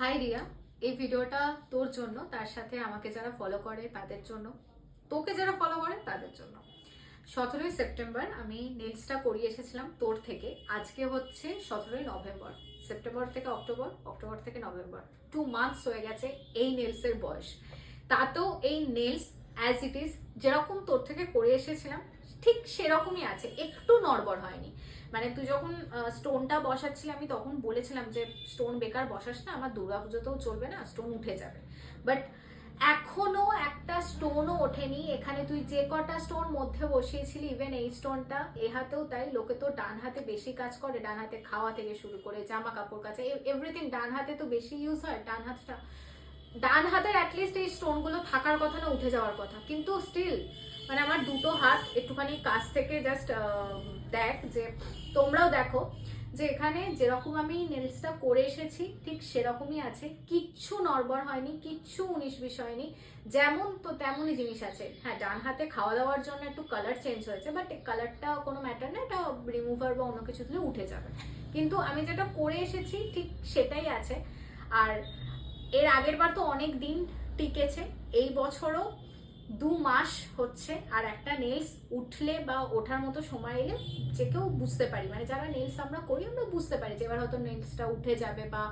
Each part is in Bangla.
হাই রিয়া, এই ভিডিওটা তোর জন্য, তার সাথে আমাকে যারা ফলো করে তাদের জন্য, তোকে যারা ফলো করে তাদের জন্য। 17ই সেপ্টেম্বর আমি নেলসটা করিয়ে এসেছিলাম তোর থেকে। আজকে হচ্ছে 17ই নভেম্বর। সেপ্টেম্বর থেকে অক্টোবর, অক্টোবর থেকে নভেম্বর, 2 মান্থস হয়ে গেছে এই নেলসের বয়স। তাতেও এই নেলস অ্যাজ ইট ইজ যেরকম তোর থেকে করে এসেছিলাম ঠিক সেরকমই আছে, একটু নড়বড় হয়নি। মানে তুই যখন স্টোনটা বসাচ্ছিলি আমি তখন বলেছিলাম যে স্টোন বেকার বসাস না, আমার দুর্গাপুজোতেও চলবে না, স্টোন উঠে যাবে। বাট এখনো একটা স্টোনও ওঠেনি। এখানে তুই যে কটা স্টোন মধ্যে বসিয়েছিলি, ইভেন এই স্টোনটা এ হাতেও তাই। লোকে তো ডান হাতে বেশি কাজ করে, ডান হাতে খাওয়া থেকে শুরু করে জামা কাপড় কাচা এভরিথিং ডান হাতে তো বেশি ইউজ হয়। ডান হাতের অ্যাটলিস্ট এই স্টোনগুলো থাকার কথা না, উঠে যাওয়ার কথা, কিন্তু স্টিল মানে আমার দুটো হাত একটুখানি কাছ থেকে জাস্ট দেখ, যে তোমরাও দেখো যে এখানে যেরকম আমি নেলসটা করে এসেছি ঠিক সেরকমই আছে, কিচ্ছু নড়বড় হয়নি, কিচ্ছু 19-20 হয়নি, যেমন তো তেমনই জিনিস আছে। হ্যাঁ, ডান হাতে খাওয়া দাওয়ার জন্য একটু কালার চেঞ্জ হয়েছে, বাট কালারটা কোনো ম্যাটার না, এটা রিমুভার বা অন্য কিছু দিলে উঠে যাবে। কিন্তু আমি যেটা করে এসেছি ঠিক সেটাই আছে। আর এর আগের বার তো অনেক দিন টিকেছে, এই বছরও 2 মাস হচ্ছে। আর একটা নেলস উঠলে বা ওঠার মতো সময় এলে যে কেউ বুঝতে পারি, মানে যারা নেলস আমরা করি আমরা বুঝতে পারি যে এবার হয়তো নেলসটা উঠে যাবে বা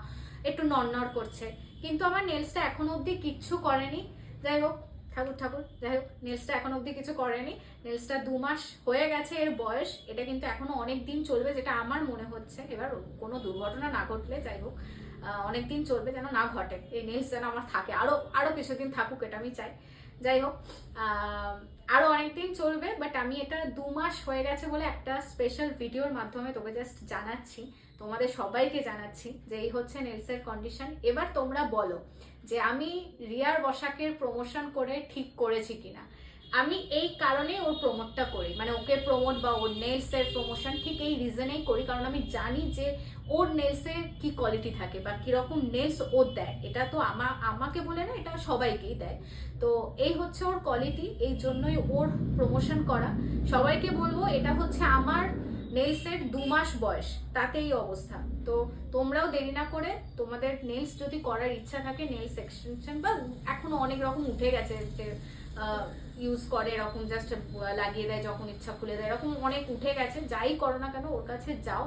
একটু নড়নড় করছে। কিন্তু আমার নেলসটা এখনো অবধি কিচ্ছু করেনি। যাই হোক, ঠাকুর ঠাকুর, যাই হোক, নেলসটা এখনো অবধি কিছু করেনি। নেলসটা 2 মাস হয়ে গেছে এর বয়স, এটা কিন্তু এখনো অনেক দিন চলবে যেটা আমার মনে হচ্ছে। এবার কোনো দুর্ঘটনা না ঘটলে, যাই হোক, অনেক দিন চলবে, যেন না ঘটে, এই নেলস যেন আমার থাকে, আরো আরো কিছুদিন থাকুক, এটা আমি চাই। যাই হোক, আরো অনেকদিন চলবে, বাট আমি এটা 2 মাস হয়ে গেছে বলে একটা স্পেশাল ভিডিওর মাধ্যমে তোকে জাস্ট জানাচ্ছি, তোমাদের সবাইকে জানাচ্ছি যে এই হচ্ছে নেলসের কন্ডিশন। এবার তোমরা বলো যে আমি রিয়ার বসাকের প্রমোশন করে ঠিক করেছি কিনা। আমি এই কারণে ওর প্রমোটটা করি, মানে ওকে প্রমোট বা ওর নেলসের প্রমোশন ঠিক এই রিজনেই করি, কারণ আমি জানি যে ওর নেলসের কি কোয়ালিটি থাকে বা কিরকম নেলস ও দেয়। এটা তো আমাকে বলে না, এটা সবাইকেই দেয়। তো এই হচ্ছে ওর কোয়ালিটি, এই জন্যই ওর প্রমোশন করা। সবাইকে বলবো এটা হচ্ছে আমার নেলসের 2 মাস বয়স, তাতে এই অবস্থা। তো তোমরাও দেরি না করে, তোমাদের নেলস যদি করার ইচ্ছা থাকে, নেলস এক্সটেনশন বা এখনো অনেক রকম উঠে গেছে যে ইউজ করে এরকম জাস্ট লাগিয়ে দেয়, যখন ইচ্ছা খুলে দেয়, এরকম অনেক উঠে গেছে। যাই করো না কেন ওর কাছে যাও,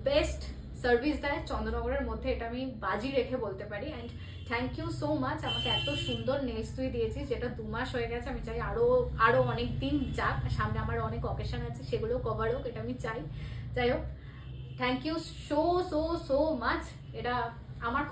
বেস্ট সার্ভিস দেয় চন্দ্রনগরের মধ্যে, এটা আমি বাজি রেখে বলতে পারি। And thank you so much, আমাকে এত সুন্দর নেলস তুই দিয়েছিস, যেটা 2 মাস হয়ে গেছে। আমি চাই আরো আরো অনেক দিন যাক, সামনে আমার অনেক অকেশন আছে, সেগুলো কভার হোক, এটা আমি চাই। যাই হোক, thank you so so so much, এটা আমার খুব